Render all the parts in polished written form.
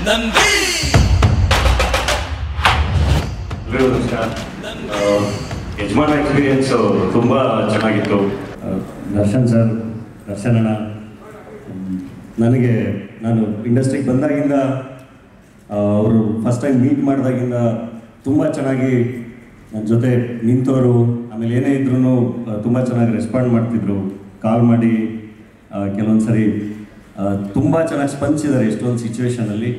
ನಂಬಿ. ಯಜಮಾನ ಎಕ್ಸ್ಪೀರಿಯನ್ಸ್ ತುಂಬ ಚೆನ್ನಾಗಿತ್ತು. ದರ್ಶನ್ ಸರ್, ದರ್ಶನ್ ಅಣ್ಣ, ನಾನು ಇಂಡಸ್ಟ್ರಿಗೆ ಬಂದಾಗಿಂದ ಅವರು ಫಸ್ಟ್ ಟೈಮ್ ಮೀಟ್ ಮಾಡಿದಾಗಿಂದ ತುಂಬ ಚೆನ್ನಾಗಿ ನನ್ನ ಜೊತೆ ನಿಂತವರು. ಆಮೇಲೆ ಏನೇ ಇದ್ರೂ ತುಂಬ ಚೆನ್ನಾಗಿ ರೆಸ್ಪಾಂಡ್ ಮಾಡ್ತಿದ್ರು. ಕಾಲ್ ಮಾಡಿ ಕೆಲವೊಂದು ಸರಿ ತುಂಬ ಚೆನ್ನಾಗಿ ಸ್ಪಂದಿಸಿದ್ದಾರೆ ಎಷ್ಟೊಂದು ಸಿಚುವೇಶನಲ್ಲಿ.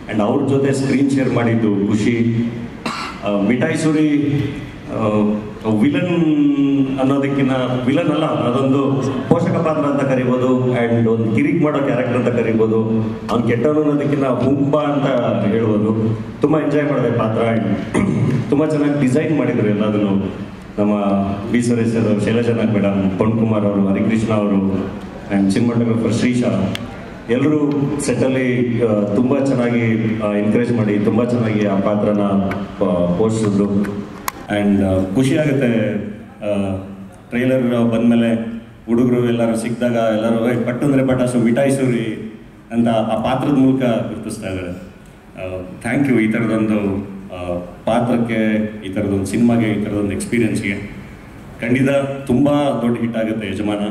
ಆ್ಯಂಡ್ ಅವ್ರ ಜೊತೆ ಸ್ಕ್ರೀನ್ ಶೇರ್ ಮಾಡಿದ್ದು ಖುಷಿ. ಮಿಠಾಯಿ ಸೂರಿ ವಿಲನ್ ಅನ್ನೋದಕ್ಕಿಂತ ವಿಲನ್ ಅಲ್ಲ, ಅದೊಂದು ಪೋಷಕ ಪಾತ್ರ ಅಂತ ಕರಿಬೋದು. ಆ್ಯಂಡ್ ಒಂದು ಕಿರಿಕ್ ಮಾಡೋ ಕ್ಯಾರೆಕ್ಟರ್ ಅಂತ ಕರಿಬೋದು. ಅವ್ನು ಕೆಟ್ಟವನು ಅನ್ನೋದಕ್ಕಿಂತ ಹುಂಬ ಅಂತ ಹೇಳ್ಬೋದು. ತುಂಬ ಎಂಜಾಯ್ ಮಾಡಿದೆ ಪಾತ್ರ. ಆ್ಯಂಡ್ ತುಂಬ ಚೆನ್ನಾಗಿ ಡಿಸೈನ್ ಮಾಡಿದರು ಎಲ್ಲದನ್ನು. ನಮ್ಮ ಬಿ ಸುರೇಶ್ ಅವರು, ಶೈಲಜನಾಗ್ ಮೇಡಮ್, ಪೊನ್ ಕುಮಾರ್ ಅವರು, ಹರಿಕೃಷ್ಣ ಅವರು, ಆ್ಯಂಡ್ ಸಿನಿಮಾಟೋಗ್ರಫರ್ ಶ್ರೀಶಾ, ಎಲ್ಲರೂ ಸೆಟ್ಟಲ್ಲಿ ತುಂಬ ಚೆನ್ನಾಗಿ ಎನ್ಕರೇಜ್ ಮಾಡಿ ತುಂಬ ಚೆನ್ನಾಗಿ ಆ ಪಾತ್ರನ ಪೋಷಿಸಿದ್ರು. ಆ್ಯಂಡ್ ಖುಷಿ ಆಗುತ್ತೆ ಟ್ರೈಲರ್ ಬಂದಮೇಲೆ ಹುಡುಗರು ಎಲ್ಲರೂ ಸಿಕ್ಕಿದಾಗ ಎಲ್ಲರೂ ಪಟ್ಟು ಅಂದರೆ ಪಟಾಸು ಮಿಠಾಯಿ ಸೂರಿ ಅಂತ ಆ ಪಾತ್ರದ ಮೂಲಕ ಗುರುತಿಸ್ತಾ ಇದ್ದಾರೆ. ಥ್ಯಾಂಕ್ ಯು ಈ ಥರದೊಂದು ಪಾತ್ರಕ್ಕೆ, ಈ ಥರದೊಂದು ಸಿನಿಮಾಗೆ, ಈ ಥರದೊಂದು ಎಕ್ಸ್ಪೀರಿಯನ್ಸ್ಗೆ. ಖಂಡಿತ ತುಂಬ ದೊಡ್ಡ ಹಿಟ್ ಆಗುತ್ತೆ ಯಜಮಾನ.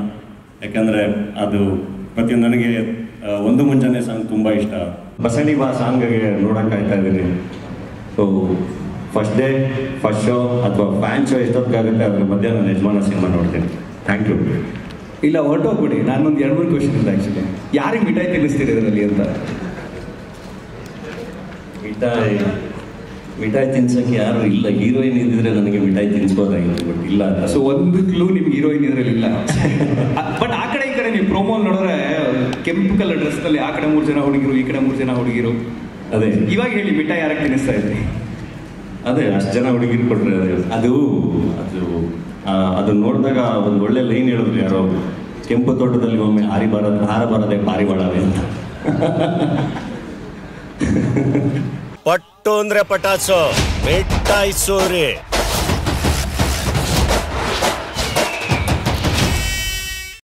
ಯಾಕಂದರೆ ಅದು ಪ್ರತಿಯೊಂದು ನನಗೆ ಒಂದು ಮುಂಜಾನೆ ಸಾಂಗ್ ತುಂಬ ಇಷ್ಟ. ಬಸಣಿ ಬಾ ಸಾಂಗ್ಗೆ ನೋಡೋಕೆ ಕಾಯ್ತಾ ಇದ್ದೀನಿ. So first day, first show ಅಥವಾ ಫ್ಯಾನ್ ಶೋ ಎಷ್ಟೊತ್ತಿಗಾಗುತ್ತೆ ಅದ್ರ ಮಧ್ಯೆ ನಾನು ಯಜಮಾನ ಸಿನಿಮಾ ನೋಡ್ತೀನಿ. Thank you. ಇಲ್ಲ, ಹೊರಟೋಗ್ಬಿಡಿ. ನಾನೊಂದು 2-3 ಕ್ವಶನ್ ಇಲ್ಲ ಆ್ಯಕ್ಚುಲಿ. ಯಾರಿಗೆ ಮಿಠಾಯಿ ತಿನ್ನಿಸ್ತೀರಿ ಇದರಲ್ಲಿ ಅಂತ? ಮಿಠಾಯಿ ತಿನ್ಸೋಕ್ಕೆ ಯಾರು ಇಲ್ಲ. ಹೀರೋಯಿನ್ ಇದ್ದಿದ್ರೆ ನನಗೆ ಮಿಠಾಯಿ ತಿನ್ಸ್ಬೋದಾಗಿತ್ತು, ಬಟ್ ಇಲ್ಲ. ಸೊ ಒಂದು ಕ್ಲೂ ನಿಮ್ಗೆ ಹೀರೋಯಿನ್ ಇದರಲ್ಲಿ ಇಲ್ಲ. ಬಟ್ ಆ ಕಡೆ ಈ ಕಡೆ ನೀವು ಪ್ರೋಮೋಲ್ ನೋಡಿದ್ರೆ ಕೆಂಪು ಕಲರ್ ಡ್ರೆಸ್ನಲ್ಲಿ ಆ ಕಡೆ 3 ಜನ ಹುಡುಗಿರು, ಈ ಕಡೆ 3 ಜನ ಹುಡುಗಿರು. ಅದೇ ಇವಾಗ ಹೇಳಿ, ಮಿಠಾಯಿ ಯಾರಿಗೆ ತಿನ್ನಿಸ್ತಾ ಇದ್ರಿ? ಅದೇ ಅಷ್ಟು ಜನ ಹುಡುಗಿರು ಕೊಟ್ಟರೆ ಅದು ನೋಡಿದಾಗ ಒಂದು ಒಳ್ಳೆ ಲೈನ್ ಹೇಳಿದ್ರು ಯಾರೋ, ಕೆಂಪು ತೋಟದಲ್ಲಿ ಒಮ್ಮೆ ಹಾರ ಬಾರದೆ ಪಾರಿವಾಳವೇ ಅಂತ. ಪಟ್ಟು ಅಂದ್ರೆ ಪಟಾಸು, ಮಿಠಾಯಿ ಸೂರಿ.